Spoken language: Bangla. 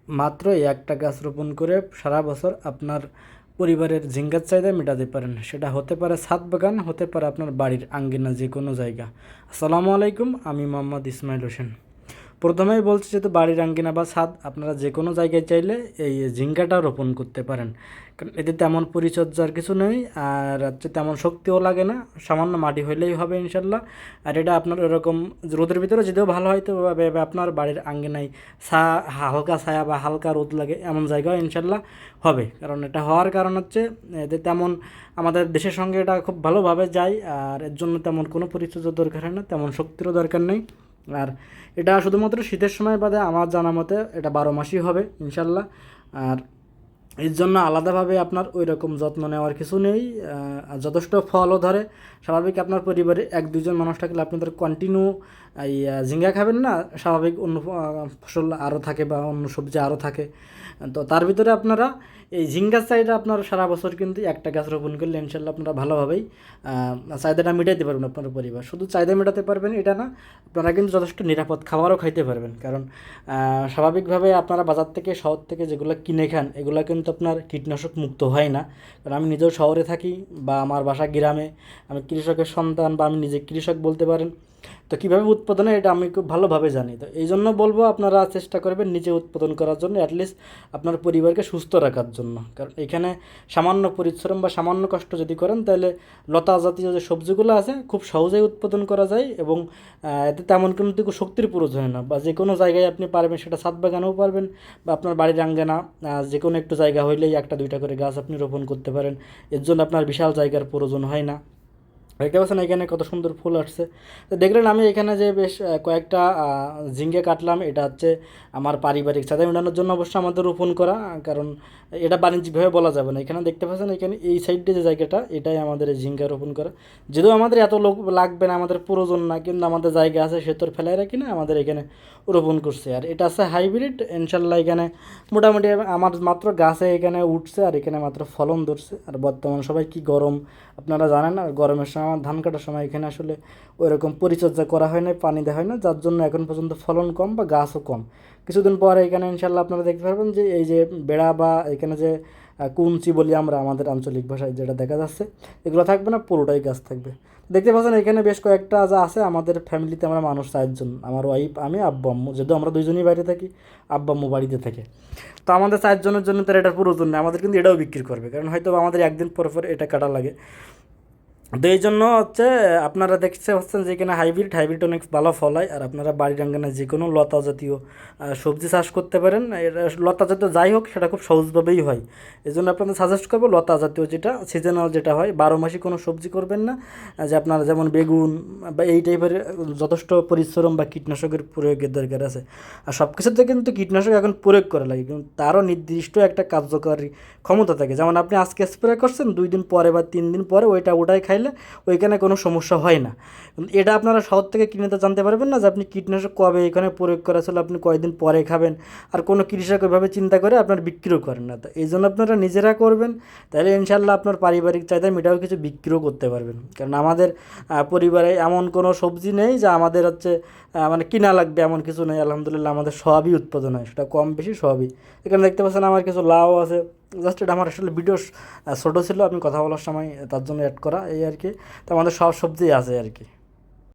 মাত্র একটা গাছ রোপণ করে সারা বছর আপনার পরিবারের ঝিঙ্গার চাহিদা মেটাতে পারেন। সেটা হতে পারে ছাদ বাগান, হতে পারে আপনার বাড়ির আঙ্গিনা, যে কোনো জায়গা। আসসালামু আলাইকুম, আমি মোহাম্মদ ইসমাইল হোসেন। প্রথমেই বলছি, যেহেতু বাড়ির আঙ্গিনা বা ছাদ, আপনারা যে কোনো জায়গায় চাইলে এই ঝিঙ্গাটা রোপণ করতে পারেন। কারণ এতে তেমন পরিচর্যার কিছু নেই, আর হচ্ছে তেমন শক্তিও লাগে না, সামান্য মাটি হইলেই হবে ইনশাল্লাহ। আর এটা আপনার এরকম রোদের ভিতরে যদিও ভালো হয়তো আপনার বাড়ির আঙ্গিনায় হালকা ছায়া বা হালকা রোদ লাগে এমন জায়গায় ইনশাল্লাহ হবে। কারণ এটা হওয়ার কারণ হচ্ছে এতে তেমন আমাদের দেশের সঙ্গে এটা খুব ভালোভাবে যায়, আর এর জন্য তেমন কোনো পরিচর্যার দরকার হয় না, তেমন শক্তিরও দরকার নেই। আর এটা শুধুমাত্র শীতের সময় বাদে আমার জানা মতে এটা 12 মাসই হবে ইনশাল্লাহ। আর এর জন্য আলাদাভাবে আপনার ওই রকম যত্ন নেওয়ার কিছু নেই, আর যথেষ্ট ফলও ধরে। স্বাভাবিক আপনার পরিবারে 1-2 জন মানুষ থাকলে আপনি তার কন্টিনিউ এই ঝিঙ্গা খাবেন না, স্বাভাবিক অন্য ফসল আরও থাকে বা অন্য সবজি আরও থাকে। তো তার ভিতরে আপনারা এই ঝিঙ্গার চাহিদা আপনার সারা বছর কিন্তু একটা গাছ রোপণ করলে ইনশাল্লাহ আপনারা ভালোভাবেই চাহিদাটা মেটাতে পারবেন। আপনার পরিবার শুধু চাহিদা মেটাতে পারবেন এটা না, আপনারা কিন্তু যথেষ্ট নিরাপদ খাবারও খাইতে পারবেন। কারণ স্বাভাবিকভাবে আপনারা বাজার থেকে, শহর থেকে যেগুলো কিনে খান, এগুলো কিন্তু আপনার কীটনাশক মুক্ত হয় না। কারণ আমি নিজেও শহরে থাকি বা আমার বাসা গ্রামে, আমি কৃষকের সন্তান বা আমি নিজে কৃষক বলতে পারেন। তো কীভাবে উৎপাদন হয় এটা আমি খুব ভালোভাবে জানি। তো এই জন্য বলবো, আপনারা চেষ্টা করবেন নিজে উৎপাদন করার জন্য, অ্যাটলিস্ট আপনার পরিবারকে সুস্থ রাখার জন্য। কারণ এখানে সামান্য পরিশ্রম বা সামান্য কষ্ট যদি করেন, তাহলে লতা জাতীয় যে সবজিগুলো আছে খুব সহজেই উৎপাদন করা যায়, এবং এতে তেমন কিন্তু শক্তির প্রয়োজন হয় না। বা যে কোনো জায়গায় আপনি পারবেন, সেটা ছাদ বাগানেও পারবেন বা আপনার বাড়ির আঙ্গিনা, যে কোনো একটু জায়গা হইলেই 1-2টা করে গাছ আপনি রোপণ করতে পারেন। এর জন্য আপনার বিশাল জায়গার প্রয়োজন হয় না। দেখতে পাচ্ছেন এখানে কত সুন্দর ফুল আসছে। তো দেখলেন আমি এখানে যে বেশ কয়েকটা ঝিঙ্গে কাটলাম, এটা হচ্ছে আমার পারিবারিক চাহিদা মেটানোর জন্য অবশ্যই আমাদের রোপণ করা। কারণ এটা বাণিজ্যিকভাবে বলা যাবে না। এখানে দেখতে পাচ্ছেন এখানে এই সাইডে যে জায়গাটা, এটাই আমাদের এই ঝিঙ্গা রোপণ করা। যদিও আমাদের এত লোক লাগবে না, আমাদের প্রয়োজন না, কিন্তু আমাদের জায়গা আছে, সে তোর ফেলায় রাখি না, আমাদের এখানে রোপণ করছে। আর এটা আছে হাইব্রিড ইনশাল্লাহ। এখানে মোটামুটি আমার মাত্র গাছে এখানে উঠছে, আর এখানে মাত্র ফলন ধরছে। আর বর্তমান সবাই কি গরম আপনারা জানেন, আর গরমের সময় আমার ধান কাটার সময় এখানে আসলে ওই রকম পরিচর্যা করা হয় না, পানি দেওয়া হয় না, যার জন্য এখন পর্যন্ত ফলন কম বা গাছও কম। কিছুদিন পরে এখানে ইনশাল্লাহ আপনারা দেখতে পারবেন যে এই যে বেড়া বা এখানে যে কুঞ্চি বলি আমরা আমাদের আঞ্চলিক ভাষায়, যেটা দেখা যাচ্ছে, এগুলো থাকবে না, পুরোটাই গাছ থাকবে। দেখতে পাচ্ছেন এখানে বেশ কয়েকটা যা আছে, আমাদের ফ্যামিলিতে আমরা মানুষ 4 জন, আমার ওয়াইফ, আমি, আব্বু আম্মু। যেহেতু আমরা 2জনই বাইরে থাকি, আব্বু আম্মু বাড়িতে থাকে, তো আমাদের 4 জনের জন্য তো এটার প্রয়োজন নেই, আমাদের কিন্তু এটাও বিক্রি করবে। কারণ হয়তো আমাদের একদিন পর পর এটা কাটা লাগে। তো এই জন্য হচ্ছে আপনারা দেখতে পাচ্ছেন যে এখানে হাইব্রিড অনেক ভালো ফল হয়। আর আপনারা বাড়ির আঙ্গনে যে কোনো লতা জাতীয় সবজি চাষ করতে পারেন। এটা লতা জাতীয় যাই হোক, সেটা খুব সহজভাবেই হয়। এই জন্য আপনাদের সাজেস্ট করবো লতা জাতীয়, যেটা সিজনাল, যেটা হয় 12 মাসই কোনো সবজি করবেন না। যে আপনারা যেমন বেগুন বা এই টাইপের যথেষ্ট পরিশ্রম বা কীটনাশকের প্রয়োগের দরকার আছে। আর সব কিছুতে কিন্তু কীটনাশক এখন প্রয়োগ করা লাগে, কিন্তু তারও নির্দিষ্ট একটা কার্যকারী ক্ষমতা থাকে। যেমন আপনি আজকে স্প্রে করছেন, 2 দিন পরে বা 3 দিন পরে ওটাই খাইলে ওইখানে কোনো সমস্যা হয় না। কিন্তু এটা আপনারা শহর থেকে কিনে তো জানতে পারবেন না যে আপনি কীটনাশক কবে এখানে প্রয়োগ করা ছিল, আপনি কয়দিন পরে খাবেন। আর কোনো কৃষক ওইভাবে চিন্তা করে আপনার বিক্রিও করেন না। তো এই জন্য আপনারা নিজেরা করবেন, তাহলে ইনশাল্লাহ আপনার পারিবারিক চাহিদা মেটাও কিছু বিক্রিও করতে পারবেন। কারণ আমাদের পরিবারে এমন কোনো সবজি নেই যা আমাদের হচ্ছে মানে কিনা লাগবে, এমন কিছু নেই। আলহামদুলিল্লাহ আমাদের সবই উৎপাদন হয়, সেটা কম বেশি সবই। এখানে দেখতে পাচ্ছেন আমার কিছু লাউ আছে, জাস্ট এটা আমার আসলে ভিডিও ছোটো ছিল, আমি কথা বলার সময় তার জন্য অ্যাড করা, এই আর কি। তো আমাদের সব সবজি আছে আর কি।